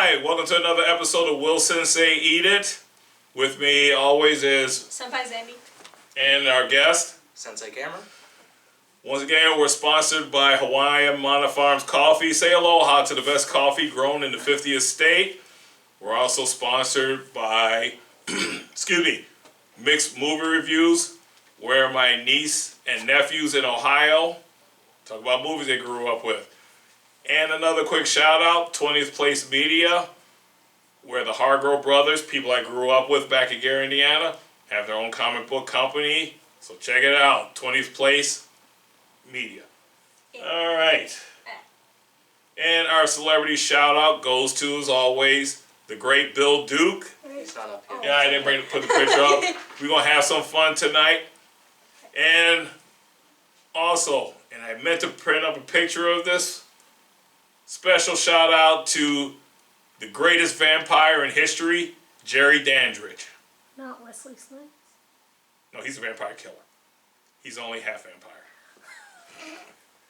Alright, welcome to another episode of Will Sensei Eat It. With me always is Senpai Zandy. And our guest, Sensei Cameron. Once again, we're sponsored by Hawaiian Mana Farms Coffee. Say aloha to the best coffee grown in the 50th state. We're also sponsored by, Mixed Movie Reviews, where my niece and nephews in Ohio talk about movies they grew up with. And another quick shout out, 20th Place Media, where the Hargrove brothers, people I grew up with back in Gary, Indiana, have their own comic book company. So check it out, 20th Place Media. All right. And our celebrity shout out goes to, as always, the great Bill Duke. He's not up here. Yeah, I didn't put the picture up. We're going to have some fun tonight. And also, and I meant to print up a picture of this, special shout out to the greatest vampire in history, Jerry Dandridge. Not Wesley Snipes. No, he's a vampire killer. He's only half vampire.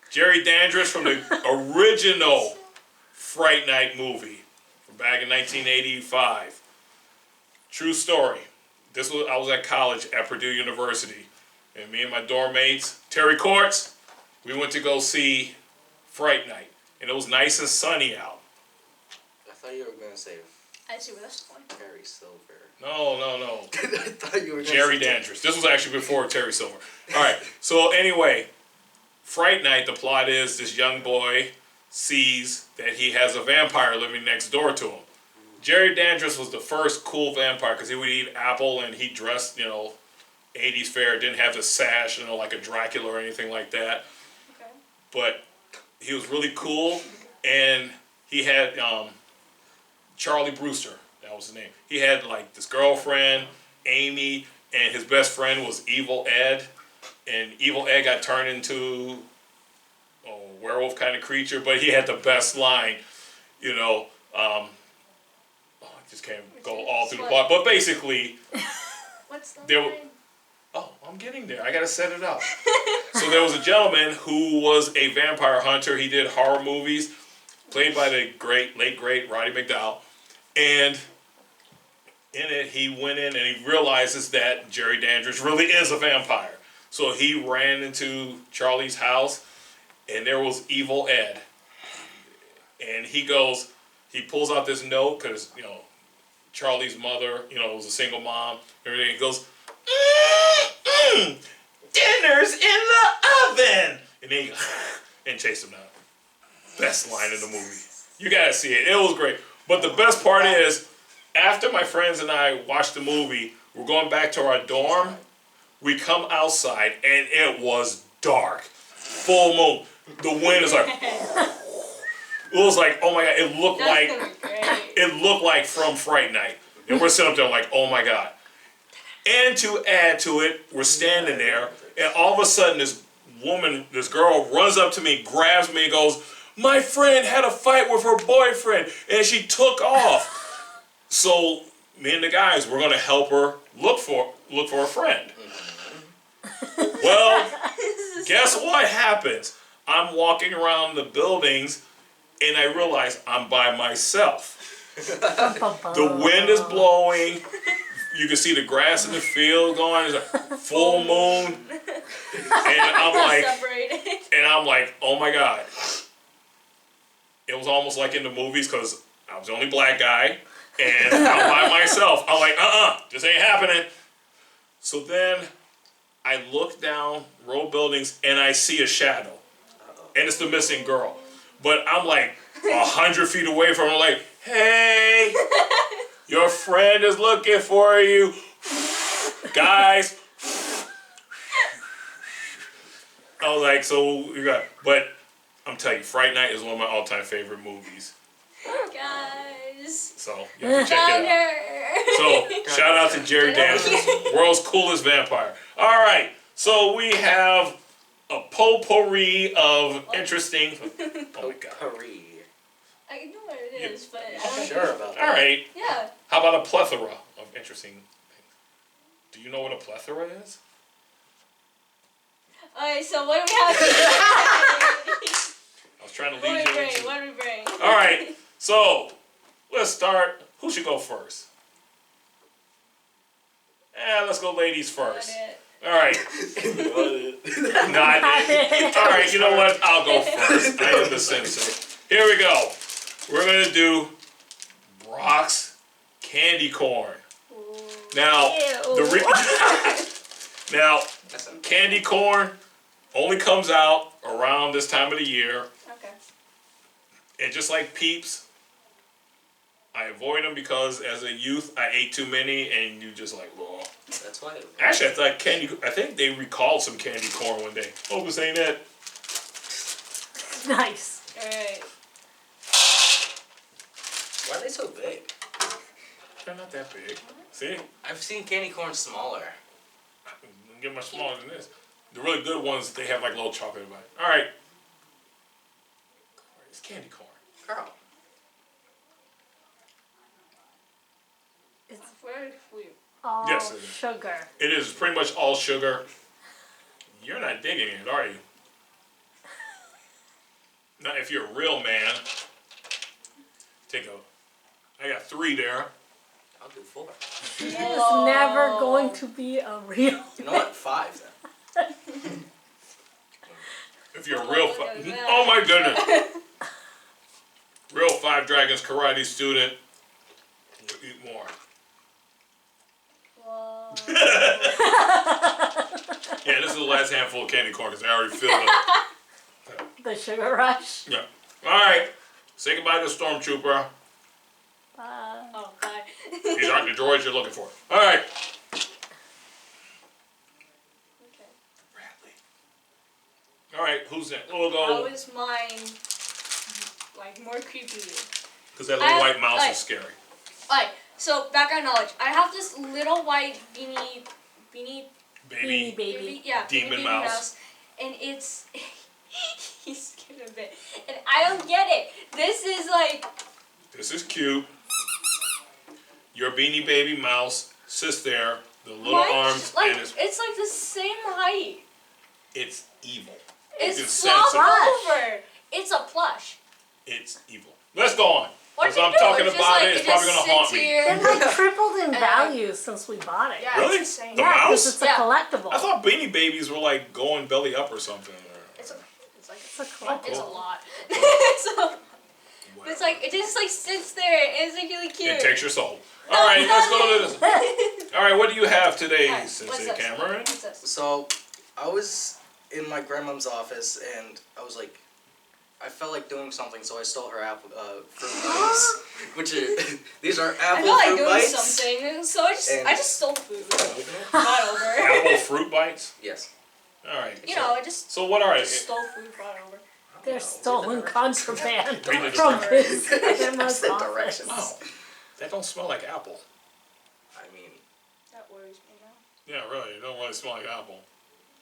Jerry Dandridge from the original Fright Night movie from back in 1985. True story. I was at college at Purdue University, and me and my dorm mates, Terry Courts, we went to go see Fright Night, and it was nice and sunny out. I thought you were going to say I see where that's going. Terry Silver. No. I thought you were going to Jerry say Dandridge. This was actually before Terry Silver. All right. So anyway, Fright Night, the plot is this young boy sees that he has a vampire living next door to him. Jerry Dandridge was the first cool vampire because he would eat apple and he dressed, 80s fair, didn't have the sash, like a Dracula or anything like that. Okay. But he was really cool, and he had Charlie Brewster. That was his name. He had this girlfriend, Amy, and his best friend was Evil Ed. And Evil Ed got turned into a werewolf kind of creature, but he had the best line, I just can't go all through the plot. But basically, What's the line? I'm getting there. I got to set it up. So there was a gentleman who was a vampire hunter. He did horror movies, played by the late great Roddy McDowall. And in it, he went in and he realizes that Jerry Dandridge really is a vampire. So he ran into Charlie's house, and there was Evil Ed. And he pulls out this note, because, Charlie's mother, was a single mom, everything. He goes, dinner's in the oven! And then and chased him out. Best line in the movie. You gotta see it. It was great. But the best part is, after my friends and I watched the movie, we're going back to our dorm. We come outside, and it was dark. Full moon. The wind is like... It was like, oh my God, it looked like from Fright Night. And we're sitting up there like, oh my God. And to add to it, we're standing there, and all of a sudden this girl runs up to me, grabs me, and goes, my friend had a fight with her boyfriend, and she took off. So me and the guys, we're going to help her look for a friend. Well, guess what happens? I'm walking around the buildings, and I realize I'm by myself. The wind is blowing. You can see the grass in the field going. It's a full moon. And I'm like, oh my God. It was almost like in the movies, because I was the only black guy, and I'm by myself. I'm like, this ain't happening. So then I look down row buildings, and I see a shadow. And it's the missing girl. But I'm like 100 feet away from her, like, hey, your friend is looking for you. Guys. I was like, but I'm telling you, Fright Night is one of my all-time favorite movies. Guys. So, you have to check it out. So, shout out to Jerry Dandridge, world's coolest vampire. All right, so we have a potpourri of interesting... Oh my God. Potpourri. I know what it is, but I I'm don't sure about that. All right. Yeah. How about a plethora of interesting things? Do you know what a plethora is? Alright, so what do we have here? I was trying to lead you into... What do we bring? All right, so let's start. Who should go first? Let's go ladies first. All right. Not it. All right, you know what? I'll go first. I am the sensei. Here we go. We're going to do Brock's candy corn. Now, now, candy corn only comes out around this time of the year. Okay. And just like Peeps, I avoid them because as a youth I ate too many, and you just like, whoa. That's why. Actually, I think they recalled some candy corn one day. Hope this ain't it. Nice. Alright. Why are they so big? They're not that big. See? I've seen candy corn smaller. Don't get much smaller than this. The really good ones, they have like little chocolate in it. All right. It's candy corn. Girl. It's very sweet. All Yes, it is. sugar. It is pretty much all sugar. You're not digging it, are you? Now, if you're a real man, I got 3 there. I'll do 4. She is never going to be a real. You know what? 5 then. If you're a real, oh my goodness, real 5 Dragons karate student, you'll eat more. Whoa. Yeah, this is the last handful of candy corn because I already filled it. The sugar rush. Yeah. All right. Say goodbye to the stormtrooper. Oh, bye. These aren't the droids you're looking for. All right. Okay. Bradley. All right. Who's next? We'll How go. is mine, like, more creepy? Because that little white mouse like- is scary. Alright, so background knowledge. I have this little white beanie, Baby. Baby. yeah, Demon baby mouse. and it's he's scared a bit, and I don't get it. This is like This is cute. Your beanie baby mouse sits there, the little mine's arms, like and it's like the same height. it's evil. It's can flopped sense it. over. It's a plush. It's evil. Let's go on. What Because do I'm you do? talking It's just about like, it. It's probably going to haunt me. It like tripled in value since we bought it. Yeah, Really? it's insane. The Yeah, 'cause mouse? it's a Yeah. collectible. I thought beanie babies were like going belly up or something. It's like It's a collectible. it's a lot. so, Wow. it's like it just like sits there. It's like really cute. It takes your soul. All right, let's go to this. All right, what do you have today, Alright, what's Sensei this? Cameron? What's this? So, I was in my grandmom's office and I was like, I felt like doing something, so I stole her apple fruit bites, which are these are I apple feel like fruit doing bites. something, so I just stole food. Brought over. Apple fruit bites? Yes. All right. You know, I just So what are they? stole food, brought over. They're stolen contraband Read the from directions. his grandma's That's the office. directions. Wow, that don't smell like apple. I mean, That worries me now. Yeah, really, it don't really smell like apple.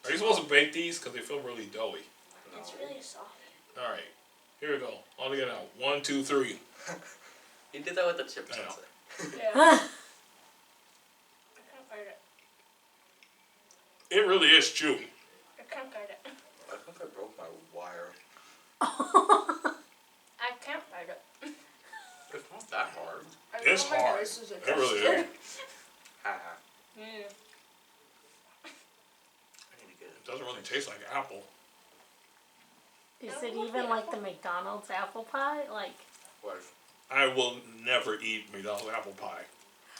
Are you supposed to bake these? Because they feel really doughy. no. It's really soft. All right, here we go. All together now. 1, 2, 3. You did that with the chips. I know. Sensei. Yeah. I can't bite it. It really is chewy. I can't bite it. I think I broke my wire. I can't bite it. It's not that hard. I It's know my hard. voice is It really is. Haha. Yeah. I need to get It doesn't really taste like apple. Is it even like the McDonald's apple pie? Like, What? I will never eat McDonald's apple pie.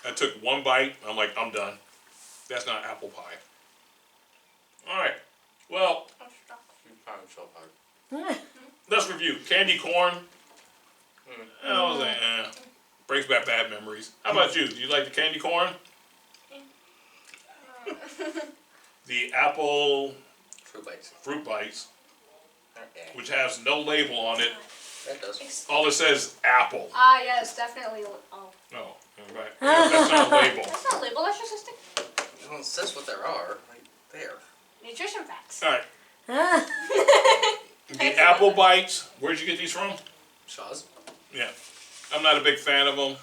I took one bite. I'm like, I'm done. That's not apple pie. All right. Well, I'm stuck. You found so hard. let's review. Candy corn. I was like, brings back bad memories. How about you? Do you like the candy corn? The apple Fruit bites. fruit bites, Okay. which has no label on it. That does. All it says apple. Ah, yes, definitely. Oh. No, right. Yeah, that's not a label. That's not a label, that's just a stick. Well, it says what there are. Right there. Nutrition facts. All right. The apple bites. Where'd you get these from? Shaw's. Yeah, I'm not a big fan of them.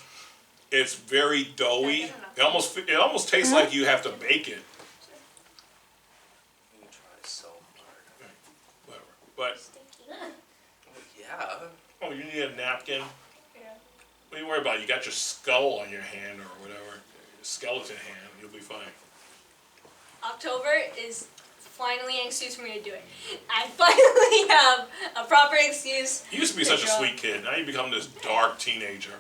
It's very doughy. It almost tastes like you have to bake it. You try so hard. Whatever. But Oh, yeah. oh, you need a napkin. Yeah. What are you worried about? You got your skull on your hand or whatever. Your skeleton hand. You'll be fine. October is finally an excuse for me to do it. I finally have a proper excuse. You used to be such a sweet kid. Now you become this dark teenager.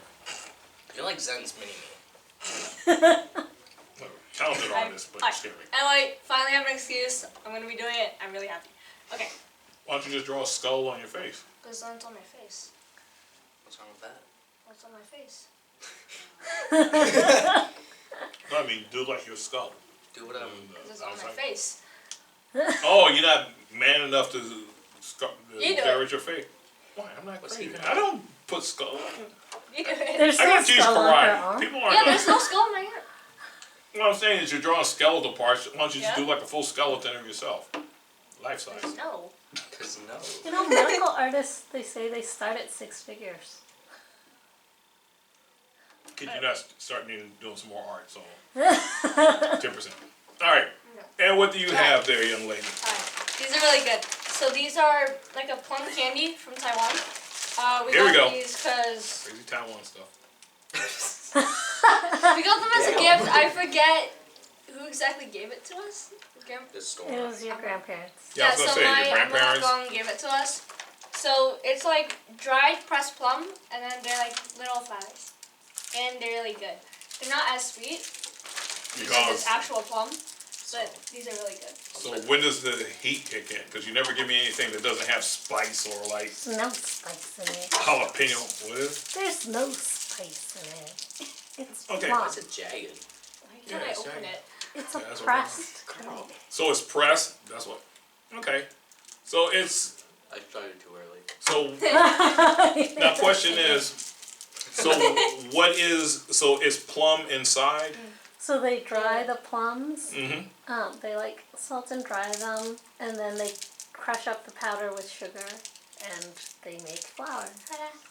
You're like Zen's mini-me. Talented artist, but scary. Anyway, finally have an excuse. I'm going to be doing it. I'm really happy. Okay. Why don't you just draw a skull on your face? Because it's on my face. What's wrong with that? What's on my face? No, I mean, do like your skull. Do what I'm... Because it's on my face. Oh, you're not man enough to You do stare it. at your face. Why? I'm not What's crazy. even- I don't put skull. You do it. There's I no gotta teach skull on her karate. arm. People aren't. Yeah, gonna- there's no skull in my hair. What I'm saying is, you're drawing skeletal parts. Why don't you just Yeah. do like a full skeleton of yourself, life size? No. Because no. You know, medical artists, they say they start at 6 figures. Could you not start doing some more art? So 10%. All right. And what do you have there, young lady? Alright. These are really good. So these are like a plum candy from Taiwan. Here we got go. these because Crazy Taiwan stuff. we got them as a gift. I forget who exactly gave it to us. This store. It was your grandparents. Yeah, I was gonna so say, my your grandparents. uncle gave it to us. So it's like dried pressed plum, and then they're like little flowers, and they're really good. They're not as sweet because Because, it's actual plum, but these are really good. so when does the heat kick in? Because you never give me anything that doesn't have spice or like No spice in it. jalapeno. What is? There's no spice in it. It's Okay. plum. Why is it jagged? Why can't Yeah, I it's open giant. it? It's a Yeah, that's what pressed. Carl. So it's pressed. That's what. Okay. So it's I started too early. so. Now question is, so is plum inside? So they dry the plums. Mm-hmm. They like salt and dry them, and then they crush up the powder with sugar, and they make flour.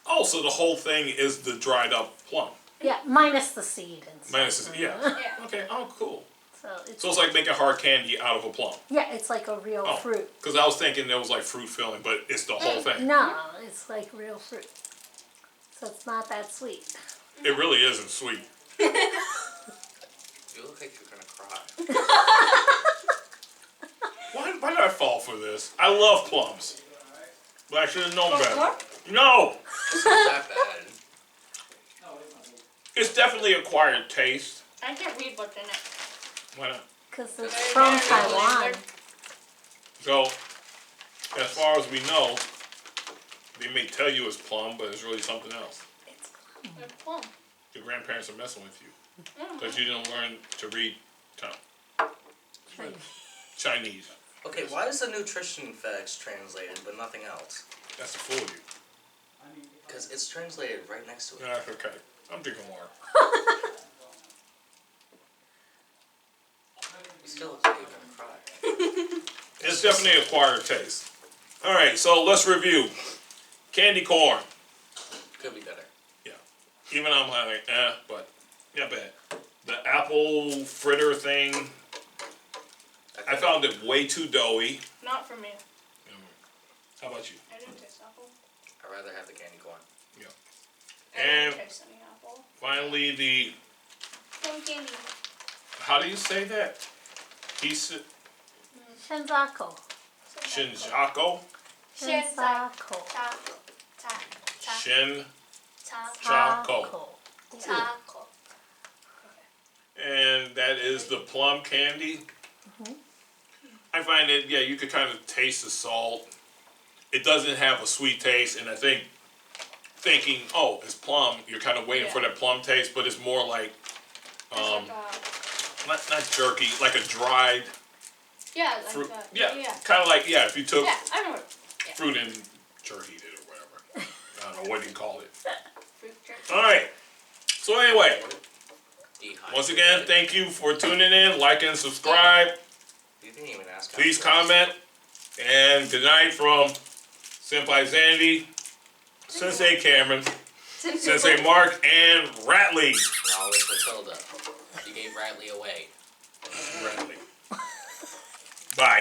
Oh, so the whole thing is the dried up plum. Yeah, minus the seed and stuff. Minus the, yeah. Yeah. Okay. Oh, cool. So So it's like making hard candy out of a plum. yeah, it's like a real Oh. fruit. Because I was thinking there was like fruit filling, but it's the whole thing. No, it's like real fruit. So it's not that sweet. It really isn't sweet. You look like you're gonna cry. Why did I fall for this? I love plums. But I should have known better. More? No! It's not that bad. It's definitely acquired taste. I can't read what's in it. Why not? Because it's Very, from very Taiwan. good. So, as far as we know, they may tell you it's plum, but it's really something else. It's plum. It's plum. Your grandparents are messing with you. Because you didn't learn to read Chinese. Okay, why is the nutrition facts translated but nothing else? That's to fool you. Because it's translated right next to it. That's okay. I'm drinking water. You still look like you're gonna cry. It's definitely acquired taste. Alright, so let's review. Candy corn. Could be better. Even I'm like, but not bad. The apple fritter thing, I found it way too doughy. Not for me. How about you? I didn't taste apple. I'd rather have the candy corn. I And didn't taste any apple. finally, the, Plum candy. how do you say that? Shinzako. Shinjako? Shinzako. Shin. Taco. Taco. And that is the plum candy. I find it, yeah, you could kind of taste the salt. It doesn't have a sweet taste, and I think thinking, oh, it's plum, you're kind of waiting for that plum taste, but it's more like, not jerky, like a dried yeah, like fruit. that. Yeah, kind of like, if you took Yeah, I know what fruit and jerky it or whatever. I don't know, what do you call it? fruit jerky. Alright, so anyway, Dehydrated. once again, thank you for tuning in, like and subscribe. You didn't even ask. Please comment. And good night from Senpai Zandy, Sensei Cameron, Sensei Mark, and Ratley. No, it's Matilda. You gave Radley away. Ratley.